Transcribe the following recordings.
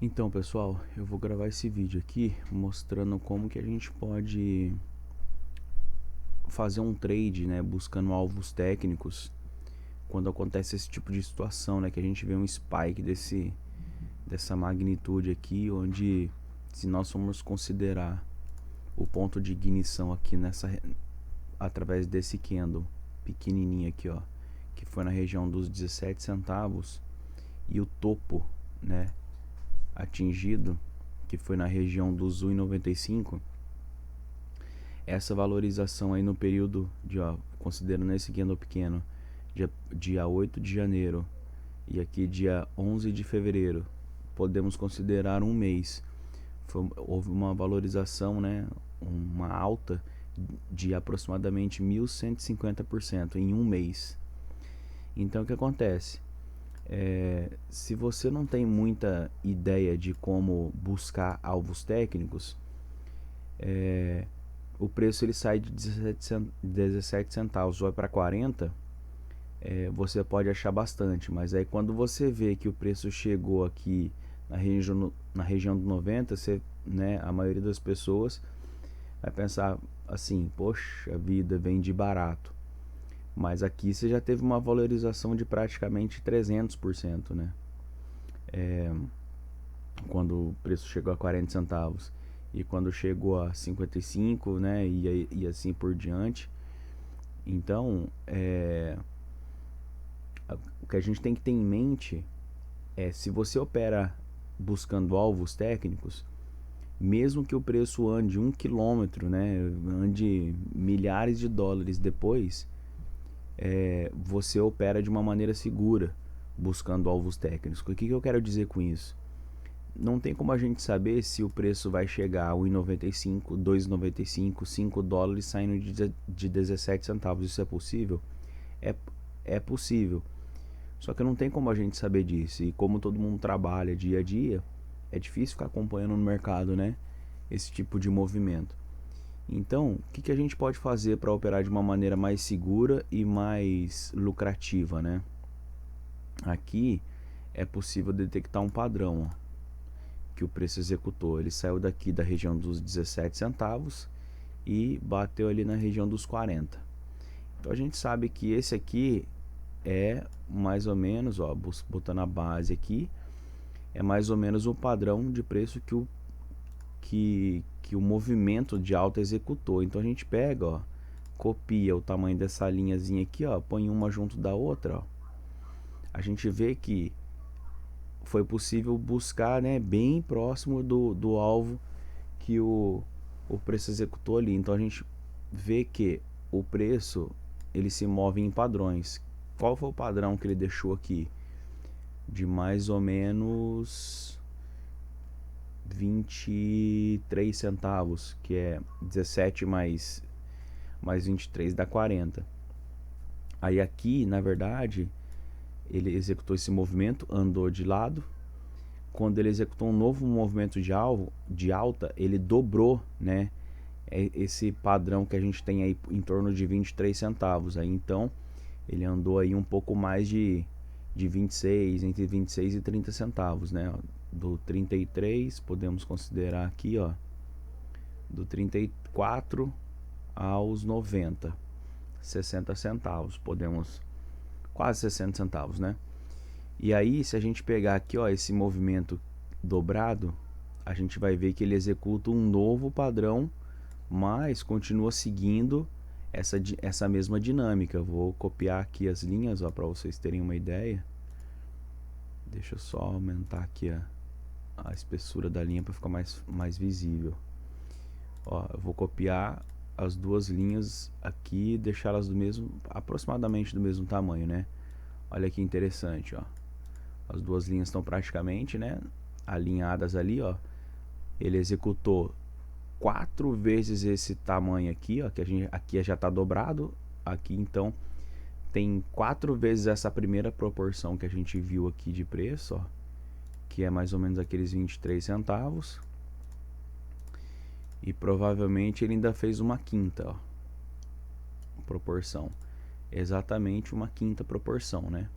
Então, pessoal, eu vou gravar esse vídeo aqui mostrando como que a gente pode fazer um trade, né, buscando alvos técnicos quando acontece esse tipo de situação, né, que a gente vê um spike dessa magnitude aqui, onde se nós formos considerar o ponto de ignição aqui através desse candle pequenininho aqui, ó, que foi na região dos 17 centavos, e o topo, né, atingido, que foi na região dos 1,95, essa valorização aí no período de, ó, considerando esse candle pequeno, dia 8 de janeiro e aqui dia 11 de fevereiro, podemos considerar um mês. Houve uma valorização, né, uma alta de aproximadamente 1.150% em um mês. Então o que acontece? Se você não tem muita ideia de como buscar alvos técnicos, o preço ele sai de 17 centavos, vai para 40, você pode achar bastante, mas aí quando você vê que o preço chegou aqui na região do 90, você, né, a maioria das pessoas vai pensar assim, poxa vida, vende barato. Mas aqui você já teve uma valorização de praticamente 300%, né? Quando o preço chegou a 40 centavos e quando chegou a 55, né, e assim por diante. Então, o que a gente tem que ter em mente é, se você opera buscando alvos técnicos, mesmo que o preço ande 1 quilômetro, né, ande milhares de dólares depois, você opera de uma maneira segura buscando alvos técnicos. O que eu quero dizer com isso? Não tem como a gente saber se o preço vai chegar a 1,95, 2,95, 5 dólares saindo de 17 centavos. Isso é possível? É, é possível. Só que não tem como a gente saber disso. E como todo mundo trabalha dia a dia, é difícil ficar acompanhando no mercado, né, esse tipo de movimento. Então, o que a gente pode fazer para operar de uma maneira mais segura e mais lucrativa, né? Aqui é possível detectar um padrão, ó, que o preço executou. Ele saiu daqui da região dos 17 centavos e bateu ali na região dos 40. Então a gente sabe que esse aqui é mais ou menos, ó, botando a base aqui, é mais ou menos o padrão de preço que o movimento de alta executou. Então a gente pega, ó, copia o tamanho dessa linhazinha aqui, ó, põe uma junto da outra, ó. A gente vê que foi possível buscar, né, bem próximo do alvo que o preço executou ali. Então a gente vê que o preço ele se move em padrões. Qual foi o padrão que ele deixou aqui? De mais ou menos 23 centavos, que é 17 mais 23 dá 40. Aí aqui, na verdade, ele executou esse movimento, andou de lado. Quando ele executou um novo movimento de alta, ele dobrou, né, esse padrão que a gente tem aí em torno de 23 centavos. Aí então ele andou aí um pouco mais de 26, entre 26 e 30 centavos, né? Do 33, podemos considerar aqui, ó, do 34 aos 90, 60 centavos, podemos, quase 60 centavos, né? E aí, se a gente pegar aqui, ó, esse movimento dobrado, a gente vai ver que ele executa um novo padrão, mas continua seguindo essa mesma dinâmica. Eu vou copiar aqui as linhas, ó, para vocês terem uma ideia. Deixa eu só aumentar aqui a espessura da linha para ficar mais visível. Ó, eu vou copiar as duas linhas aqui e deixá-las aproximadamente do mesmo tamanho, né? Olha que interessante, ó. As duas linhas estão praticamente, né, alinhadas ali, ó. Ele executou 4 vezes esse tamanho aqui, ó, que aqui já está dobrado. Aqui então tem 4 vezes essa primeira proporção que a gente viu aqui de preço, ó, que é mais ou menos aqueles 23 centavos. E provavelmente ele ainda fez uma quinta, ó, proporção, exatamente uma quinta proporção, né?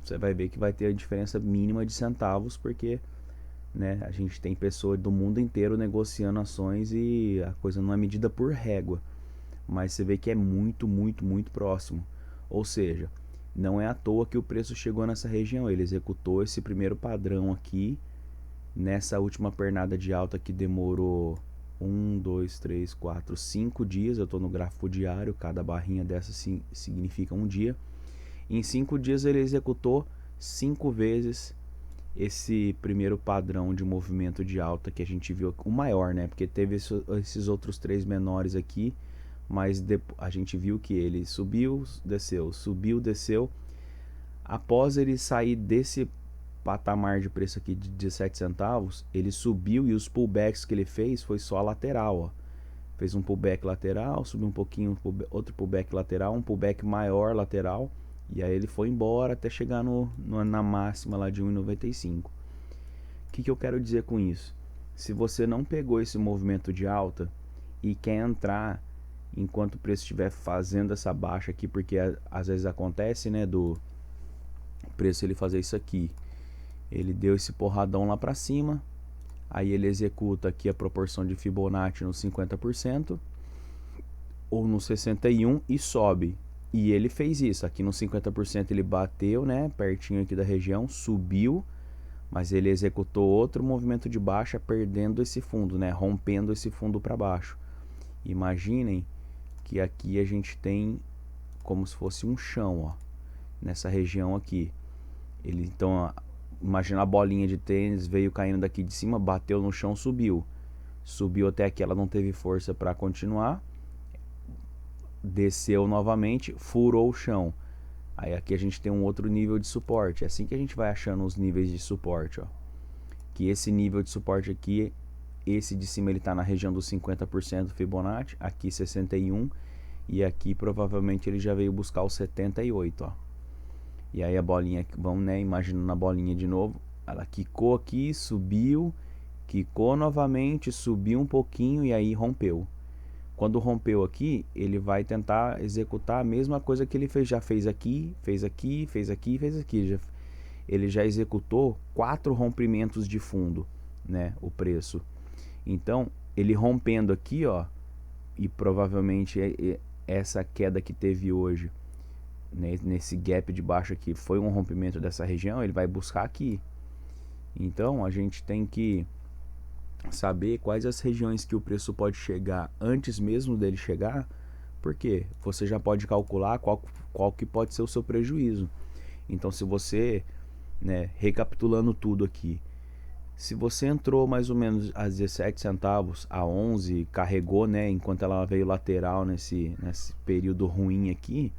Você vai ver que vai ter a diferença mínima de centavos, porque, né? A gente tem pessoas do mundo inteiro negociando ações e a coisa não é medida por régua, mas você vê que é muito, muito, muito próximo. Ou seja, não é à toa que o preço chegou nessa região. Ele executou esse primeiro padrão aqui nessa última pernada de alta que demorou 5 dias. Eu estou no gráfico diário, cada barrinha dessa significa um dia. Em 5 dias ele executou 5 vezes esse primeiro padrão de movimento de alta que a gente viu, o maior, né? Porque teve esses outros 3 menores aqui, mas a gente viu que ele subiu, desceu, subiu, desceu. Após ele sair desse patamar de preço aqui de 17 centavos, ele subiu e os pullbacks que ele fez foi só lateral, ó. Fez um pullback lateral, subiu um pouquinho, outro pullback lateral, um pullback maior lateral, e aí ele foi embora até chegar na máxima lá de 1,95. O que eu quero dizer com isso? Se você não pegou esse movimento de alta e quer entrar enquanto o preço estiver fazendo essa baixa aqui, porque às vezes acontece, né, do preço ele fazer isso aqui, ele deu esse porradão lá para cima, aí ele executa aqui a proporção de Fibonacci no 50% ou no 61 e sobe. E ele fez isso, aqui no 50% ele bateu, né, pertinho aqui da região, subiu, mas ele executou outro movimento de baixa, perdendo esse fundo, né, rompendo esse fundo para baixo. Imaginem que aqui a gente tem como se fosse um chão, ó, nessa região aqui. Ele então, imagina a bolinha de tênis, veio caindo daqui de cima, bateu no chão, subiu até aqui, ela não teve força para continuar, desceu novamente, furou o chão. Aí aqui a gente tem um outro nível de suporte. É assim que a gente vai achando os níveis de suporte, ó. Que esse nível de suporte aqui, esse de cima ele está na região dos 50% Fibonacci, aqui 61, e aqui provavelmente ele já veio buscar o 78, ó. E aí a bolinha, vamos, né, imaginando a bolinha de novo, ela quicou aqui, subiu, quicou novamente, subiu um pouquinho e aí rompeu. Quando rompeu aqui, ele vai tentar executar a mesma coisa que ele já fez aqui, fez aqui, fez aqui, fez aqui. Ele já executou 4 rompimentos de fundo, né, o preço. Então, ele rompendo aqui, ó, e provavelmente essa queda que teve hoje, né, nesse gap de baixo aqui, foi um rompimento dessa região, ele vai buscar aqui. Então, a gente tem que saber quais as regiões que o preço pode chegar antes mesmo dele chegar, porque você já pode calcular qual que pode ser o seu prejuízo. Então, se você, né, recapitulando tudo aqui, se você entrou mais ou menos a 17 centavos, a 11, carregou, né, enquanto ela veio lateral nesse período ruim aqui,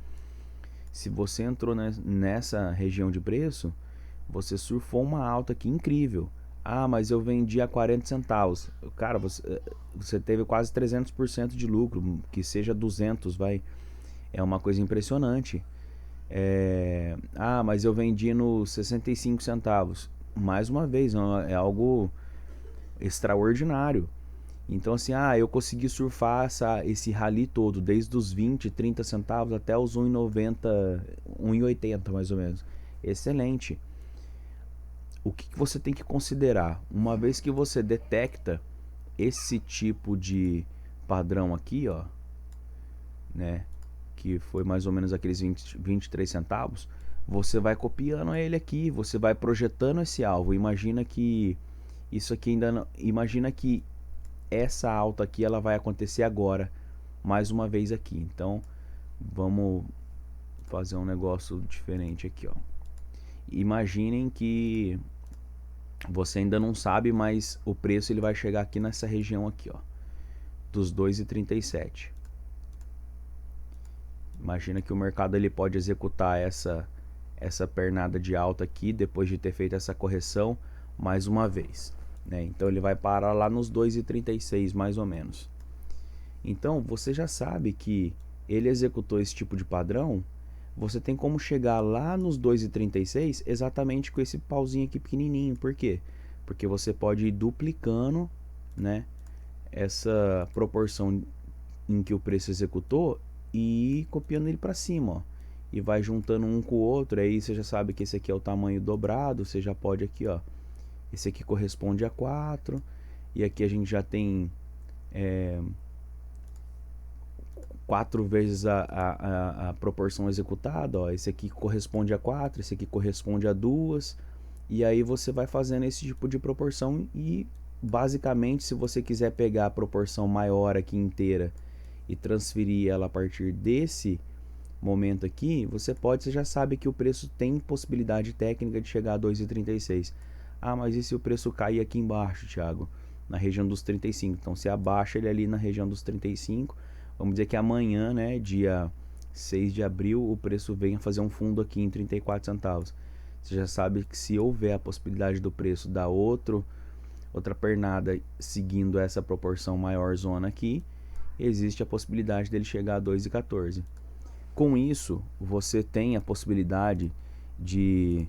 se você entrou nessa região de preço, você surfou uma alta aqui incrível. Ah, mas eu vendi a 40 centavos. Cara, você teve quase 300% de lucro, que seja 200, vai. É uma coisa impressionante. Ah, mas eu vendi no 65 centavos. Mais uma vez, é algo extraordinário. Então assim, eu consegui surfar esse rally todo, desde os 20, 30 centavos até os 1,90, 1,80 mais ou menos. Excelente. O que você tem que considerar? Uma vez que você detecta esse tipo de padrão aqui, ó, né, que foi mais ou menos aqueles 23 centavos, você vai copiando ele aqui, você vai projetando esse alvo. Imagina que isso aqui ainda não, imagina que essa alta aqui ela vai acontecer agora, mais uma vez aqui. Então, vamos fazer um negócio diferente aqui, ó. Imaginem que você ainda não sabe, mas o preço ele vai chegar aqui nessa região aqui, ó, dos 2,37. Imagina que o mercado ele pode executar essa pernada de alta aqui depois de ter feito essa correção mais uma vez, né? Então ele vai parar lá nos 2,36 mais ou menos. Então você já sabe que ele executou esse tipo de padrão. Você tem como chegar lá nos 2,36 exatamente com esse pauzinho aqui pequenininho. Por quê? Porque você pode ir duplicando, né, essa proporção em que o preço executou e ir copiando ele para cima, ó. E vai juntando um com o outro. Aí você já sabe que esse aqui é o tamanho dobrado. Você já pode aqui, ó, esse aqui corresponde a 4, e aqui a gente já tem 4 vezes a proporção executada, ó. Esse aqui corresponde a 4, esse aqui corresponde a 2, e aí você vai fazendo esse tipo de proporção e basicamente se você quiser pegar a proporção maior aqui inteira e transferir ela a partir desse momento aqui, você já sabe que o preço tem possibilidade técnica de chegar a 2,36. Ah, mas e se o preço cair aqui embaixo, Thiago? Na região dos 35. Então você abaixa ele ali na região dos 35. Vamos dizer que amanhã, né, dia 6 de abril, o preço venha fazer um fundo aqui em 34 centavos. Você já sabe que se houver a possibilidade do preço dar outra pernada seguindo essa proporção maior zona aqui, existe a possibilidade dele chegar a 2,14. Com isso, você tem a possibilidade de,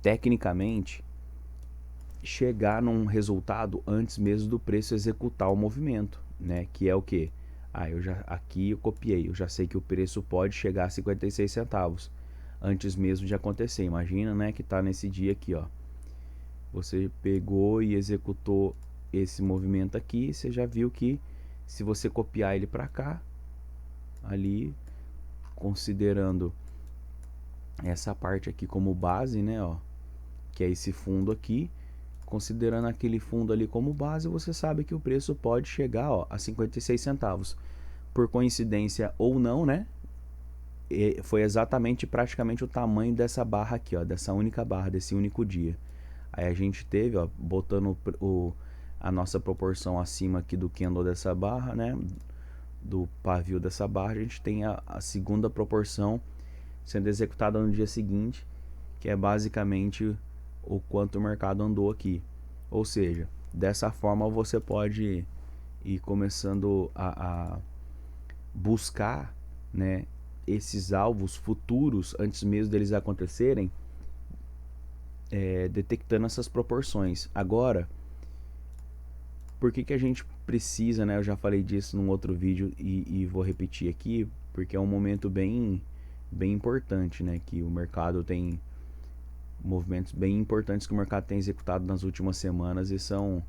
tecnicamente, chegar num resultado antes mesmo do preço executar o movimento, né? Que é o que? Aqui eu copiei, eu já sei que o preço pode chegar a 56 centavos antes mesmo de acontecer. Imagina, né, que tá nesse dia aqui, ó. Você pegou e executou esse movimento aqui, você já viu que se você copiar ele para cá, ali considerando essa parte aqui como base, né, ó, que é esse fundo aqui, considerando aquele fundo ali como base, você sabe que o preço pode chegar, ó, a 56 centavos. Por coincidência ou não, né, foi exatamente praticamente o tamanho dessa barra aqui, ó, dessa única barra, desse único dia. Aí a gente teve, ó, botando a nossa proporção acima aqui do candle dessa barra, né, do pavio dessa barra, a gente tem a segunda proporção sendo executada no dia seguinte, que é basicamente o quanto o mercado andou aqui. Ou seja, dessa forma você pode ir começando a buscar, né, esses alvos futuros antes mesmo deles acontecerem, detectando essas proporções. Agora, por que a gente precisa, né? Eu já falei disso num outro vídeo e vou repetir aqui, porque é um momento bem importante, né? Que o mercado tem movimentos bem importantes que o mercado tem executado nas últimas semanas e são,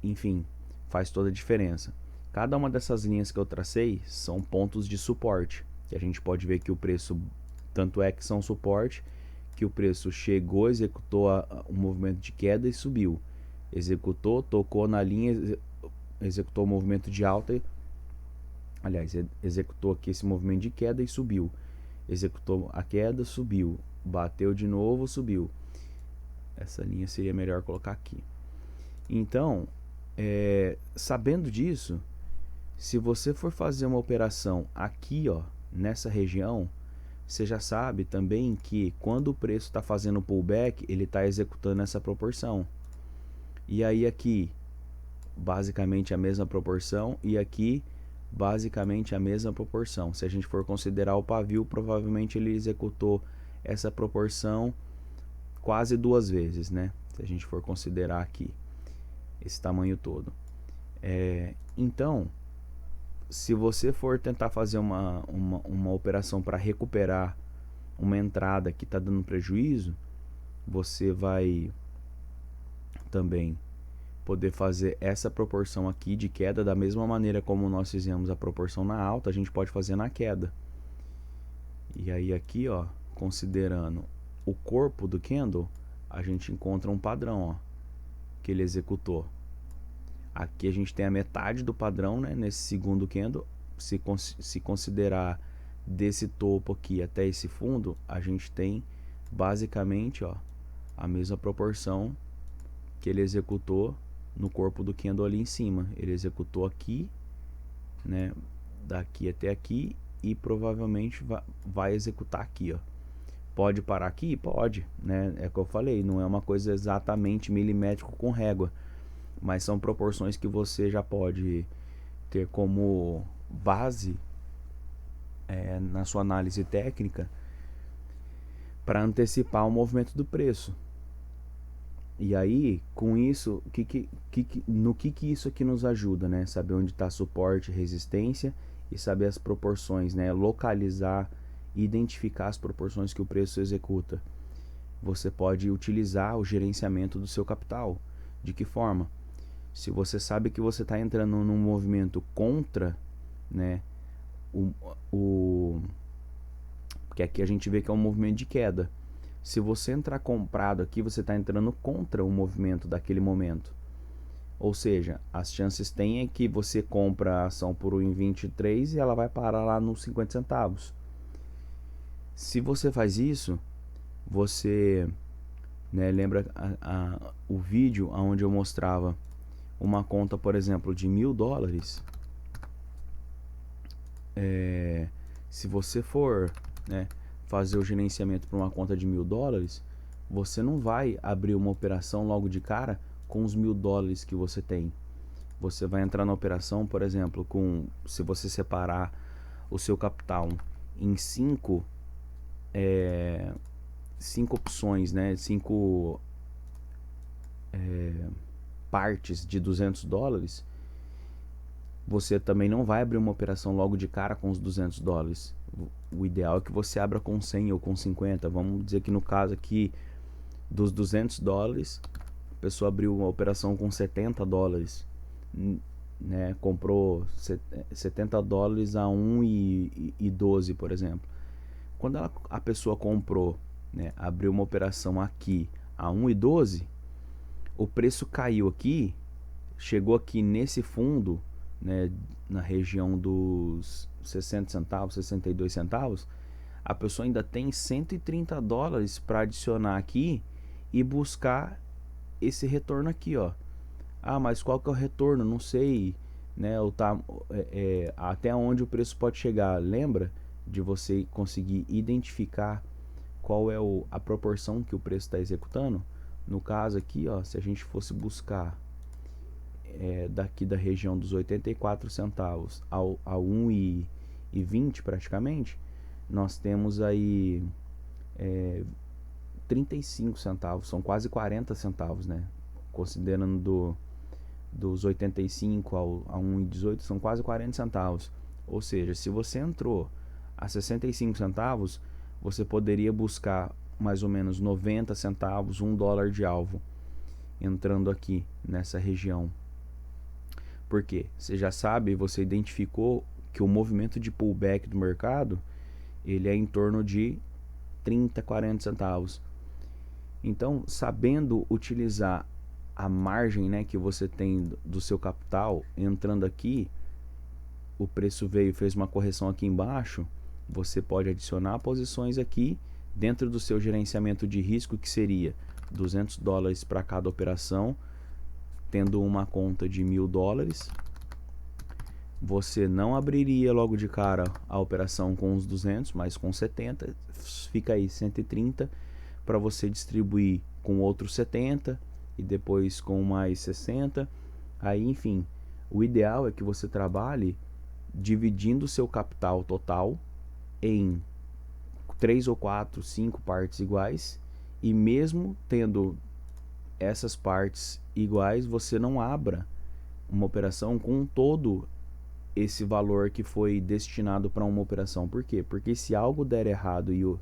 enfim, faz toda a diferença. Cada uma dessas linhas que eu tracei são pontos de suporte, que a gente pode ver que o preço, tanto é que são suporte, que o preço chegou, executou um movimento de queda e subiu. Executou, tocou na linha, executou o movimento de alta, aliás, executou aqui esse movimento de queda e subiu. Executou a queda, subiu. Bateu de novo, subiu. Essa linha seria melhor colocar aqui. Então, sabendo disso, se você for fazer uma operação aqui, ó, nessa região, você já sabe também que quando o preço está fazendo pullback, ele está executando essa proporção. E aí aqui, basicamente a mesma proporção, e aqui, basicamente a mesma proporção. Se a gente for considerar o pavio, provavelmente ele executou essa proporção quase 2 vezes, né? Se a gente for considerar aqui esse tamanho todo. Então, se você for tentar fazer uma operação para recuperar uma entrada que está dando prejuízo, você vai também poder fazer essa proporção aqui de queda da mesma maneira como nós fizemos a proporção na alta, a gente pode fazer na queda. E aí aqui, ó, considerando o corpo do candle, a gente encontra um padrão, ó, que ele executou. Aqui a gente tem a metade do padrão, né, nesse segundo candle. Se considerar desse topo aqui até esse fundo, a gente tem basicamente, ó, a mesma proporção que ele executou no corpo do candle ali em cima. Ele executou aqui, né, daqui até aqui, e provavelmente vai executar aqui, ó. Pode parar aqui? Pode, né? É o que eu falei, não é uma coisa exatamente milimétrico com régua, mas são proporções que você já pode ter como base na sua análise técnica para antecipar o movimento do preço. E aí, com isso, no que isso aqui nos ajuda, né? Saber onde está suporte, resistência e saber as proporções, né? Localizar, identificar as proporções que o preço executa. você pode utilizar o gerenciamento do seu capital. De que forma? Se você sabe que você está entrando num movimento contra, né, porque aqui a gente vê que é um movimento de queda. Se você entrar comprado aqui, você está entrando contra o movimento daquele momento. Ou seja, as chances tem é que você compra a ação por 1,23 e ela vai parar lá nos 50 centavos. Se você faz isso, você, né, lembra o vídeo onde eu mostrava uma conta, por exemplo, de $1.000. Se você for, né, fazer o gerenciamento para uma conta de $1.000, você não vai abrir uma operação logo de cara com os $1.000 que você tem. Você vai entrar na operação, por exemplo, se você separar o seu capital em cinco opções, né, cinco partes de $200, você também não vai abrir uma operação logo de cara com os $200. O ideal é que você abra com 100 ou com 50. Vamos dizer que no caso aqui dos $200, a pessoa abriu uma operação com $70, né? Comprou $70 a 1,12, por exemplo. Quando a pessoa comprou, né, abriu uma operação aqui a 1,12, o preço caiu aqui, chegou aqui nesse fundo, né, na região dos 60 centavos, 62 centavos, a pessoa ainda tem $130 para adicionar aqui e buscar esse retorno aqui, ó. Ah, mas qual que é o retorno? Não sei, né? Até onde o preço pode chegar. Lembra de você conseguir identificar qual é a proporção que o preço está executando? No caso aqui, ó, se a gente fosse buscar daqui da região dos 84 centavos a 1,20 praticamente, nós temos aí 35 centavos, são quase 40 centavos, né? Considerando dos 85 a 1,18, são quase 40 centavos. Ou seja, se você entrou a 65 centavos, você poderia buscar mais ou menos 90 centavos, $1 de alvo, entrando aqui nessa região. Por quê? Você já sabe, você identificou que o movimento de pullback do mercado, ele é em torno de 30, 40 centavos. Então, sabendo utilizar a margem, né, que você tem do seu capital, entrando aqui, o preço veio, fez uma correção aqui embaixo, você pode adicionar posições aqui dentro do seu gerenciamento de risco, que seria $200 para cada operação, tendo uma conta de $1.000. Você não abriria logo de cara a operação com os 200, mas com 70, fica aí 130 para você distribuir com outros 70 e depois com mais 60. Aí, enfim, o ideal é que você trabalhe dividindo o seu capital total em 3 ou 4, 5 partes iguais, e mesmo tendo essas partes iguais, você não abra uma operação com todo esse valor que foi destinado para uma operação. Por quê? Porque se algo der errado e o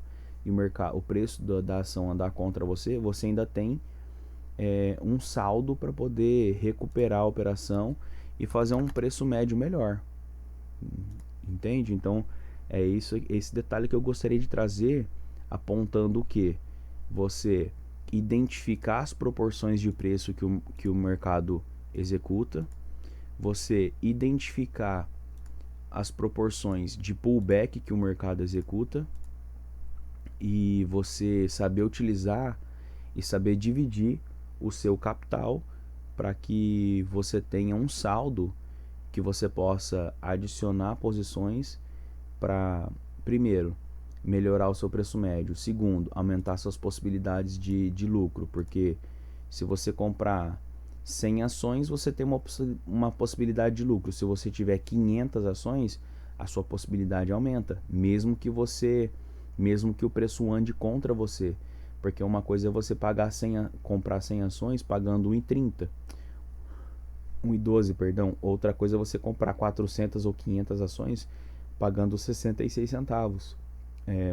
preço da ação andar contra você, você ainda tem um saldo para poder recuperar a operação e fazer um preço médio melhor. Entende? Então é esse detalhe que eu gostaria de trazer, apontando o que? Você identificar as proporções de preço que o mercado executa, você identificar as proporções de pullback que o mercado executa, e você saber utilizar e saber dividir o seu capital para que você tenha um saldo que você possa adicionar posições para, primeiro, melhorar o seu preço médio, segundo, aumentar suas possibilidades de lucro, porque se você comprar 100 ações, você tem uma possibilidade de lucro. Se você tiver 500 ações, a sua possibilidade aumenta, mesmo que o preço ande contra você, porque uma coisa é você comprar 100 ações pagando 1,12, perdão. Outra coisa é você comprar 400 ou 500 ações pagando 66 centavos.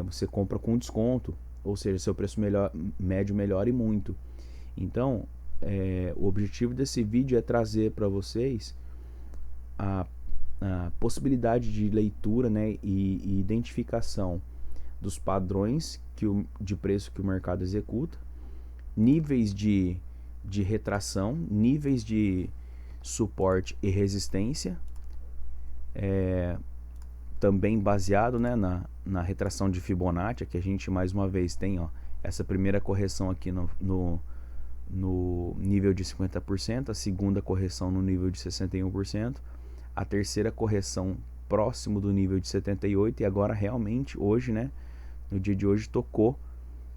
Você compra com desconto, ou seja, seu preço médio melhore muito. Então, o objetivo desse vídeo é trazer para vocês a possibilidade de leitura, né, e identificação dos padrões de preço que o mercado executa, níveis de retração, níveis de suporte e resistência, também baseado, né, na retração de Fibonacci, que a gente mais uma vez tem, ó, essa primeira correção aqui no nível de 50%, a segunda correção no nível de 61%, a terceira correção próximo do nível de 78%, e agora realmente hoje, né, no dia de hoje tocou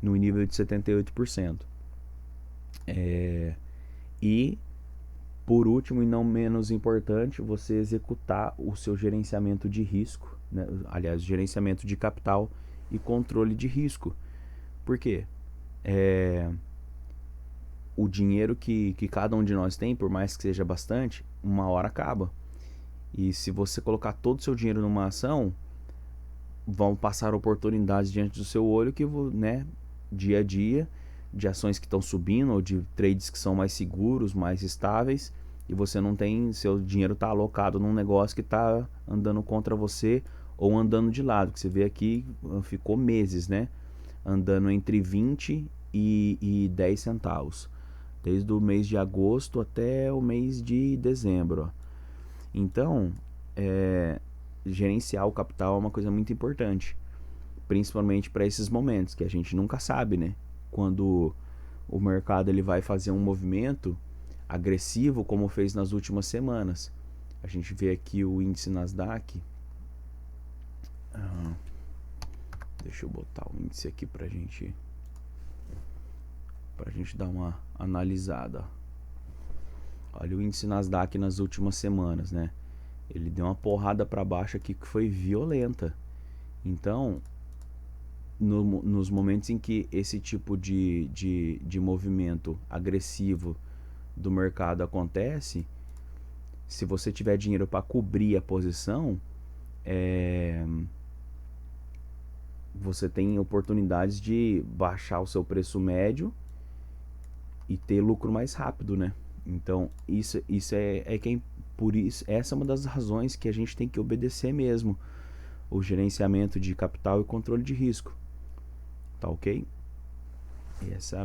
no nível de 78%. E por último e não menos importante, você executar o seu gerenciamento de risco, né? Aliás, gerenciamento de capital e controle de risco. Por quê? O dinheiro que cada um de nós tem, por mais que seja bastante, uma hora acaba. E se você colocar todo o seu dinheiro numa ação, vão passar oportunidades diante do seu olho que, né, dia a dia, de ações que estão subindo ou de trades que são mais seguros, mais estáveis, e você não tem, seu dinheiro está alocado num negócio que está andando contra você ou andando de lado, que você vê aqui, ficou meses, né, andando entre 20 e 10 centavos, desde o mês de agosto até o mês de dezembro. Então, gerenciar o capital é uma coisa muito importante, principalmente para esses momentos que a gente nunca sabe, né? Quando o mercado ele vai fazer um movimento agressivo, como fez nas últimas semanas. A gente vê aqui o índice Nasdaq. Deixa eu botar o índice aqui pra gente dar uma analisada. Olha o índice Nasdaq nas últimas semanas, né? Ele deu uma porrada para baixo aqui que foi violenta. Então, nos momentos em que esse tipo de movimento agressivo do mercado acontece, se você tiver dinheiro para cobrir a posição, você tem oportunidades de baixar o seu preço médio e ter lucro mais rápido, né? Então, por isso, essa é uma das razões que a gente tem que obedecer mesmo o gerenciamento de capital e controle de risco. Tá ok? E essa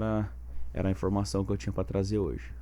era a informação que eu tinha para trazer hoje.